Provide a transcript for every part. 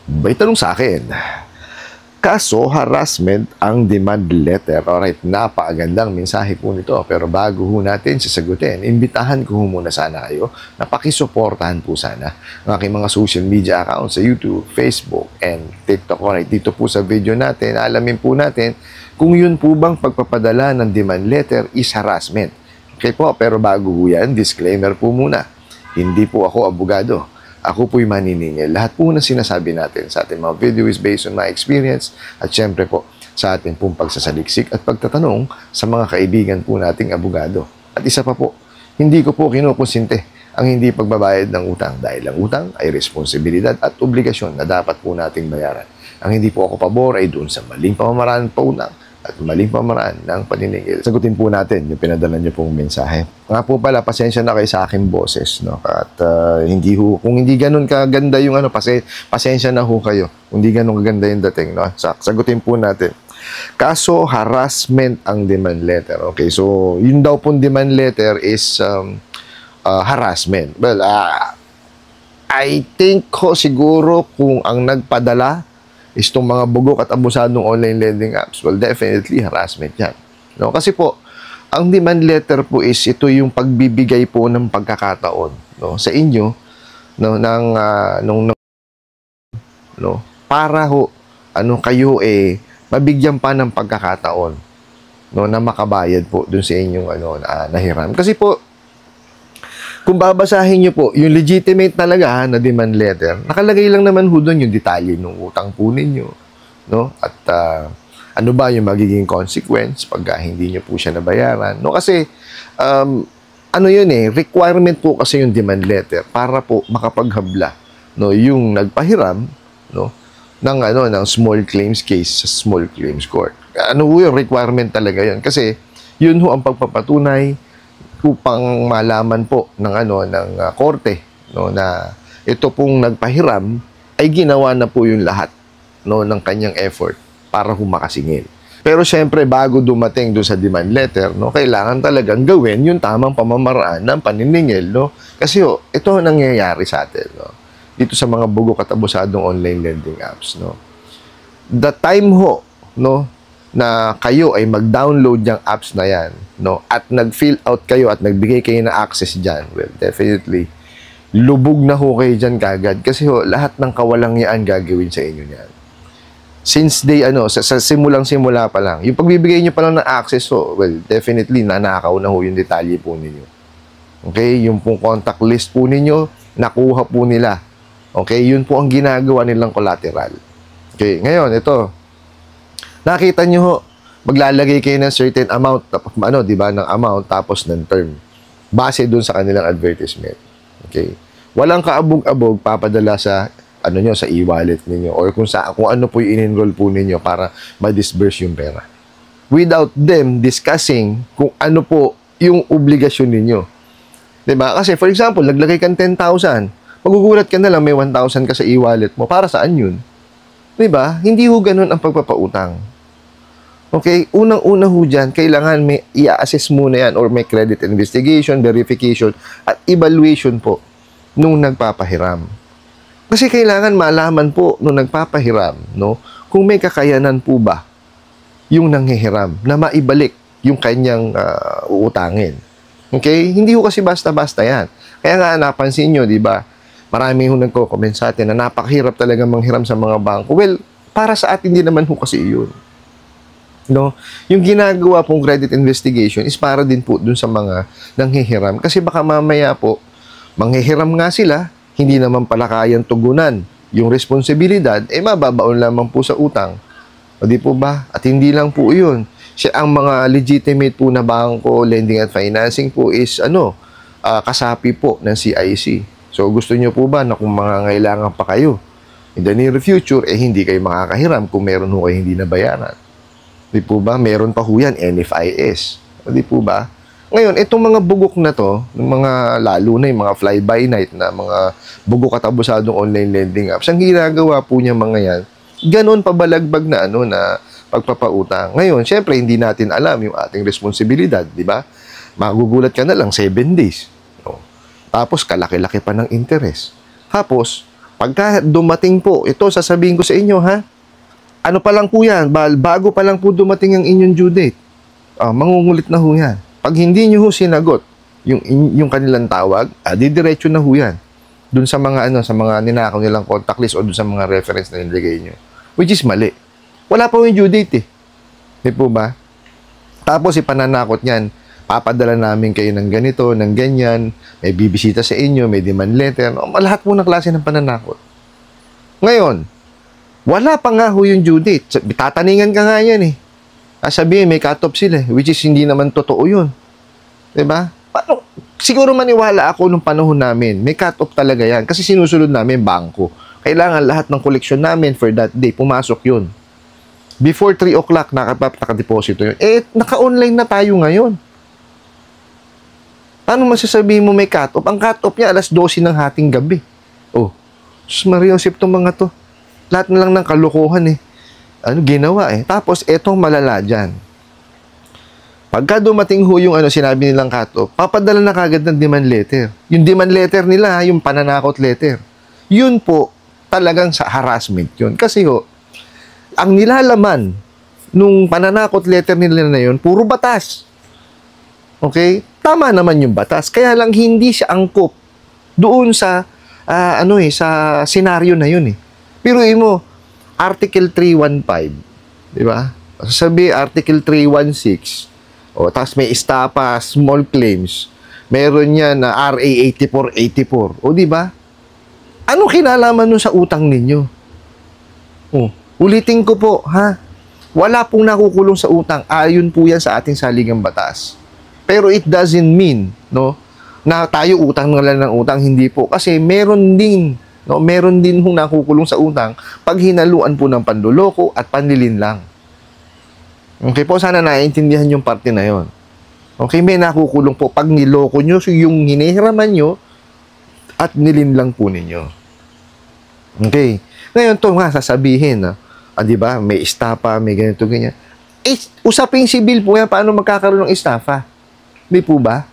May tanong sa akin, kaso harassment ang demand letter. Alright, napakagandang mensahe po nito. Pero bago ho natin sasagutin, imbitahan ko ho muna sana kayo na pakisuportahan po sana ang aking mga social media accounts sa YouTube, Facebook, and TikTok. Alright, dito po sa video natin, alamin po natin kung yun po bang pagpapadala ng demand letter is harassment. Okay po, pero bago ho yan, disclaimer po muna. Hindi po ako abogado. Ako po'y maniningil. Lahat po na sinasabi natin sa ating mga video is based on my experience at syempre po sa ating pong pagsasaliksik at pagtatanong sa mga kaibigan po nating abogado. At isa pa po, hindi ko po kinukonsinte ang hindi pagbabayad ng utang dahil ang utang ay responsibilidad at obligasyon na dapat po nating bayaran. Ang hindi po ako pabor ay doon sa maling pamamaraan pa utang at maling pamaraan ng paniningil. Sagutin po natin yung pinadala niyo pong mensahe. Nga po pala, pasensya na kayo sa aking boses, no? At kung hindi ganun kaganda yung pasensya na ho kayo. Kung hindi ganun kaganda yung dating, no? Sagutin po natin. Kaso, harassment ang demand letter. Okay, so yun daw pong demand letter is harassment. Well, I think siguro kung ang nagpadala is itong mga bugok at abusadong online lending apps, well, definitely harassment yan. No? Kasi po, ang demand letter po is ito yung pagbibigay po ng pagkakataon, no, sa inyo, no, para ho kayo mabigyan pa ng pagkakataon, no, na makabayad po dun sa inyong nahiram. Kasi po, kung babasahin nyo po, yung legitimate talaga na demand letter, nakalagay lang naman ho doon yung detalye ng utang po ninyo, no? At ano ba yung magiging consequence pag hindi nyo po siya nabayaran, no? Kasi requirement po kasi yung demand letter para po makapaghabla, no, yung nagpahiram, no, ng small claims case sa small claims court. Ano ho yung requirement talaga yun? Kasi yun ho ang pagpapatunay upang malaman po ng korte, no, na ito pong nagpahiram ay ginawa na po yung lahat, no, ng kanyang effort para humakasingil. Pero syempre bago dumating doon sa demand letter, no, kailangan talagang gawin yung tamang pamamaraan ng paniningil, no? Kasi ito ang nangyayari sa atin, no, dito sa mga bugok at abusadong online lending apps, no. The time ho, no, na kayo ay mag-download yung apps na yan, no, at nag-fill out kayo at nagbigay kayo ng access dyan, well, definitely, lubog na ho kayo dyan kagad kasi lahat ng kawalangyaan gagawin sa inyo yan. Since sa simulang-simula pa lang, yung pagbibigay nyo pa lang ng access, well, definitely, nanakaw na ho yung detalye po ninyo. Okay? Yung pong contact list po ninyo, nakuha po nila. Okay? Yun po ang ginagawa nilang collateral. Okay? Ngayon, ito, nakita nyo ho, maglalagay kayo ng certain amount, di ba, ng amount tapos ng term. Base dun sa kanilang advertisement. Okay? Walang kaabog-abog papadala sa sa e-wallet ninyo or kung ano po yung in-enroll po ninyo para ma-disburse yung pera. Without them discussing kung ano po yung obligasyon ninyo. Di ba? Kasi for example, naglagay kang 10,000, magugulat ka na lang may 1,000 ka sa e-wallet mo. Para saan yun? Di ba? Hindi ho ganun ang pagpapautang. Okay? Unang-una ho dyan, kailangan may i-assess muna yan or may credit investigation, verification, at evaluation po nung nagpapahiram. Kasi kailangan malaman po nung nagpapahiram, no, kung may kakayanan po ba yung nanghihiram na maibalik yung kanyang uutangin. Okay? Hindi ho kasi basta-basta yan. Kaya nga napansin nyo, di ba, marami ho nagko-comment sa atin na napakahirap talaga manghiram sa mga bangko. Well, para sa atin din naman ho kasi yun. No? Yung ginagawa pong credit investigation is para din po dun sa mga nanghihiram. Kasi baka mamaya po, manghihiram nga sila, hindi naman pala kayang tugunan yung responsibilidad, mababaon lamang po sa utang. O di po ba? At hindi lang po yun. Ang mga legitimate po na bangko, lending at financing po is kasapi po ng CIC. So gusto nyo po ba na kung mangangailangan pa kayo in the near future, hindi kayo makakahiram kung meron ho kayo hindi nabayaran. Di po ba? Meron pa ho yan, NFIS. Di po ba? Ngayon, itong mga bugok na to, lalo na yung mga fly-by-night na mga bugok at abusadong online lending apps, ang ginagawa po niya mga yan, ganon pabalagbag na na pagpapautang. Ngayon, syempre, hindi natin alam yung ating responsibilidad, di ba? Magugulat ka na lang, 7 days. No? Tapos, kalaki-laki pa ng interest. Tapos, Pagka dumating po, ito sasabihin ko sa inyo ha, ano pa lang po yan, bago pa lang po dumating ang inyong due date, mangungulit na ho yan. Pag hindi nyo ho sinagot yung kanilang tawag, didiretso na ho yan dun sa mga sa mga ninakaw nilang contact list o dun sa mga reference na nilagay nyo. Which is mali. Wala pa ho yung due date eh. Di po ba? Tapos ipananakot niyan, papadala namin kayo ng ganito, ng ganyan, may bibisita sa inyo, may demand letter, lahat po ng klase ng pananakot. Ngayon, wala pa nga ho yung due date. Tataningan ka nga yan eh. Sabihin, may cut-off sila, which is hindi naman totoo yun. Diba? Paano? Siguro maniwala ako nung panahon namin, may cut-off talaga yan. Kasi sinusunod namin bangko. Kailangan lahat ng koleksyon namin for that day, pumasok yun. Before 3 o'clock, nakadeposito yun. Naka-online na tayo ngayon. Paano masasabihin mo may cut-off? Ang cut-off niya, alas 12 ng hating gabi. Oh, Mariosip itong mga to. Lahat na lang ng kalokohan eh. Ginawa eh. Tapos, etong malala dyan. Pagka dumating ho yung sinabi nilang cut-off, papadala na kagad ng demand letter. Yung demand letter nila, yung pananakot letter. Yun po, talagang sa harassment yun. Kasi ho, ang nilalaman nung pananakot letter nila na yun, puro batas. Okay? Tama naman yung batas. Kaya lang hindi siya angkop doon sa sa senaryo na yun eh. Pero mo, Article 315, di ba? Sabi Article 316. Tapos may estapa, small claims. Meron yan na RA 8484. Di ba? Ano kinalaman nun sa utang ninyo? Ulitin ko po, ha? Wala pong nakukulong sa utang. Ayon po yan sa ating saligang batas. Pero it doesn't mean, na tayo utang ng utang. Hindi po. Kasi meron din hong nakukulong sa utang pag hinaluan po ng panduloko at panlilinlang. Okay po, sana naiintindihan yung parte na yon. Okay, may nakukulong po pag niloko nyo yung hinihiraman nyo at nilinlang po ninyo. Okay. Ngayon to nga sasabihin, di ba, may estafa, may ganito, ganyan. Usaping sibil po yan, paano magkakaroon ng estafa? Di po ba?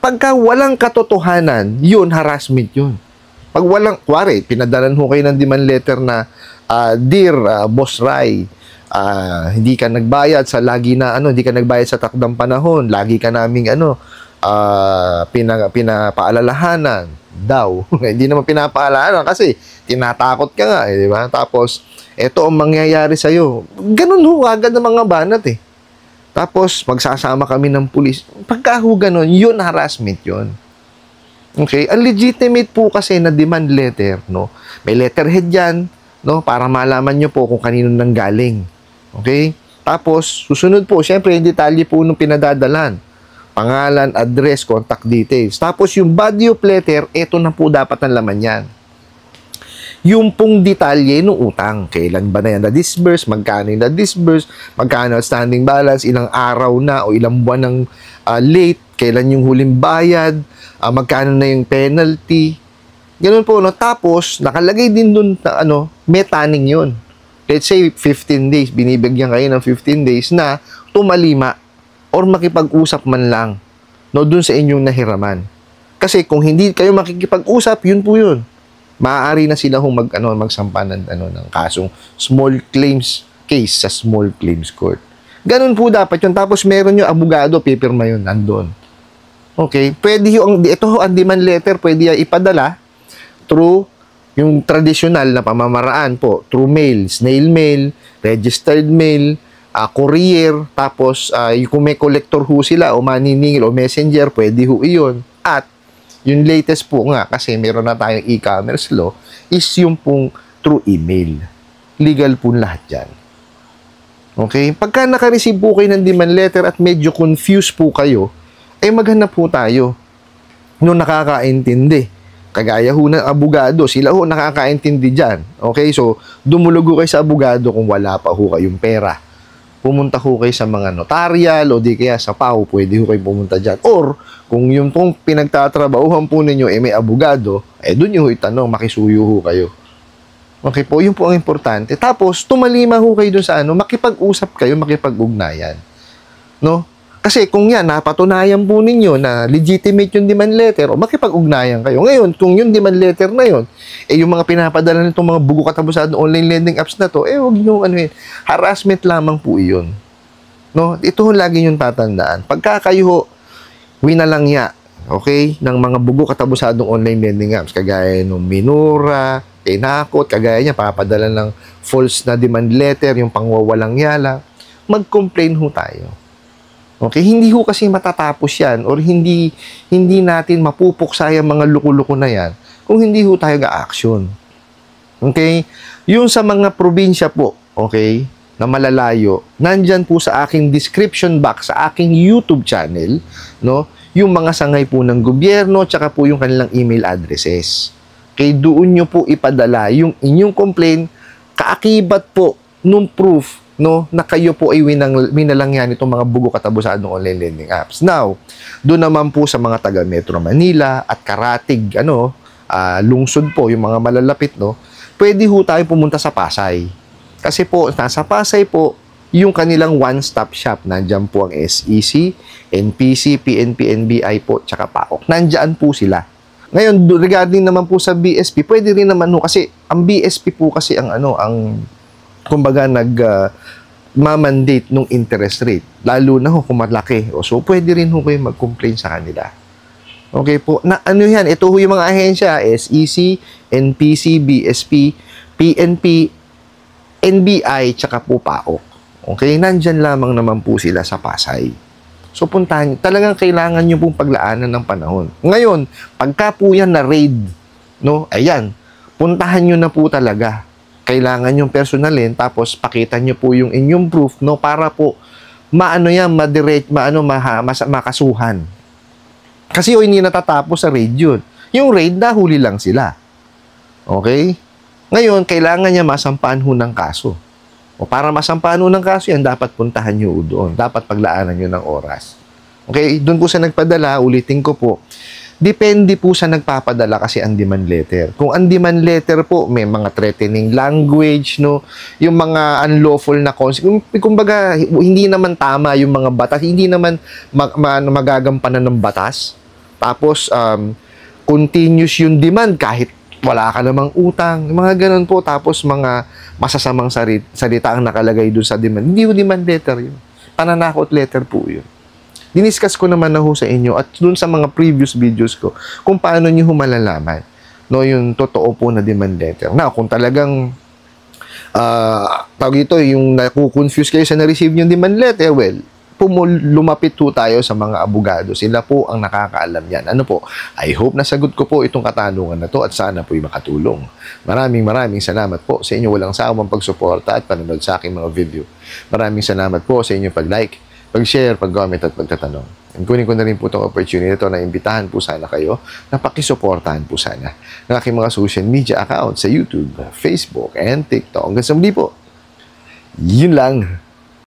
Pagka walang katotohanan, yun, harassment yun. Pag walang, kuwari, pinadalan ho kayo ng demand letter na, Dear Boss Rai, hindi ka nagbayad sa hindi ka nagbayad sa takdang panahon, lagi ka naming pinapaalalahanan daw. Hindi naman pinapaalalahanan kasi tinatakot ka nga, di ba? Tapos, eto ang mangyayari sa'yo. Ganun ho, agad ng mga banat eh. Tapos, magsasama kami ng pulis. Pagka ho ganun, yun harassment yun. Okay? Ang legitimate po kasi na demand letter, may letterhead yan, para malaman nyo po kung kanino nang galing. Okay? Tapos, susunod po, syempre, yung detalye po nung pinadadalan. Pangalan, address, contact details. Tapos, yung body of letter, eto na po dapat ang laman yan. Yung pong detalye ng utang. Kailan ba na yan na-disburse? Magkano yung na-disburse? Magkano outstanding balance? Ilang araw na o ilang buwan ng late? Kailan yung huling bayad? Magkano na yung penalty? Ganun po, Tapos, nakalagay din dun na, may taning yun. Let's say, 15 days. Binibigyan kayo ng 15 days na tumalima or makipag-usap man lang dun sa inyong nahiraman. Kasi kung hindi kayo makikipag-usap, yun po yun. Maaari na sila magsampa ng kasong small claims case sa small claims court. Ganun po dapat yun. Tapos meron yung abogado, pipirma yun, nandun. Okay? Pwede ito ang demand letter, pwede yung ipadala through yung traditional na pamamaraan po, through mail, snail mail, registered mail, courier, tapos kung may collector ho sila o maniningil o messenger, pwede ho iyon. At yung latest po nga, kasi meron na tayong e-commerce law, is yung pong through email. Legal po lahat dyan. Okay? Pagka naka-receive po kayo ng demand letter at medyo confused po kayo, maghanap po tayo nung nakakaintindi. Kagaya ho ng abogado, sila ho nakakaintindi dyan. Okay? So, dumulugo kayo sa abogado kung wala pa ho kayong pera. Pumunta ho kayo sa mga notarial o di kaya sa PAO, pwede ho kayo pumunta dyan. Or, kung yung pong pinagtatrabahuhan po ninyo may abogado, doon nyo ho itanong, makisuyo ho kayo. Okay po, yun po ang importante. Tapos, tumalima ho kayo doon sa makipag-usap kayo, makipag-ugnayan. Kasi kung yan, napatunayan po ninyo na legitimate yung demand letter, o makipag-ugnayan kayo. Ngayon, kung yung demand letter na yun, yung mga pinapadala nitong mga bugo katabusado online lending apps na to, huwag nyo, harassment lamang po yun. No? Ito lagi yung tatandaan. Pagka kayo, winalangya, okay, ng mga bugo katabusadong online lending apps, kagaya ng Minura, Kinakot, kagaya niya, papadala ng false na demand letter, yung pangwawalang yala, mag-complain ho tayo. Okay, hindi ho kasi matatapos yan or hindi natin mapupuksa yung mga luko-luko na yan kung hindi ho tayo ga-action. Okay? Yung sa mga probinsya po, okay, na malalayo, nandyan po sa aking description box, sa aking YouTube channel, no, yung mga sangay po ng gobyerno, tsaka po yung kanilang email addresses. Okay, doon nyo po ipadala yung inyong complaint, kaakibat po nung proof, no, na kayo po ay winalangyan itong mga bugo katabusadong online lending apps. Now, doon naman po sa mga taga Metro Manila at Karatig, lungsod po, yung mga malalapit, no, pwede ho tayo pumunta sa Pasay. Kasi po, nasa Pasay po, yung kanilang one-stop shop. Nandiyan po ang SEC, NPC, PNP, NBI po, tsaka PAOK. Nandiyan po sila. Ngayon, regarding naman po sa BSP, pwede rin naman ho, kasi ang BSP po kasi ang kumbaga mandate nung interest rate, lalo na ho kung malaki. So, pwede rin ho kayo mag-complain sa kanila. Okay po. Na, yan? Ito ho yung mga ahensya, SEC, NPC, BSP, PNP, NBI, tsaka po PAOK. Okay? Nandyan lamang naman po sila sa Pasay. So, puntahan nyo. Talagang kailangan nyo pong paglaanan ng panahon. Ngayon, pagka po yan na raid, no? Ayan, puntahan nyo na po talaga. Kailangan yung personalin, tapos pakita nyo po yung inyong proof, no, para po makasuhan. Kasi hindi natatapos sa raid yun. Yung raid, nahuli lang sila. Okay? Ngayon, kailangan niya masampahan ho ng kaso. O para masampahan ho ng kaso yan, dapat puntahan nyo doon. Dapat paglaanan nyo ng oras. Okay? Doon po sa nagpadala, ulitin ko po, depende po sa nagpapadala kasi ang demand letter. Kung ang demand letter po, may mga threatening language, no? Yung mga unlawful na kumbaga, hindi naman tama yung mga batas, hindi naman magagampanan ng batas. Tapos, continuous yung demand kahit wala ka namang utang, mga ganun po. Tapos, mga masasamang salita ang nakalagay doon sa demand. Hindi yung demand letter yun. Pananakot letter po yun. Diniscuss ko naman na ho sa inyo at dun sa mga previous videos ko kung paano nyo malalaman, no, yung totoo po na demand letter. Now, kung talagang tawag ito, yung naku-confuse kayo sa na-receive yung demand letter, well, lumapit po tayo sa mga abogado. Sila po ang nakakaalam yan. Ano po? I hope nasagot ko po itong katanungan na to at sana po'y makatulong. Maraming salamat po sa inyo walang sawang pagsuporta at panonood sa aking mga video. Maraming salamat po sa inyong pag-like, pag-share, pag-comment at pagtatanong. And kunin ko na rin po itong opportunity ito na imbitahan po sana kayo na pakisuportahan po sana ng aking mga social media account sa YouTube, Facebook, and TikTok. Hanggang sa muli po. Yun lang.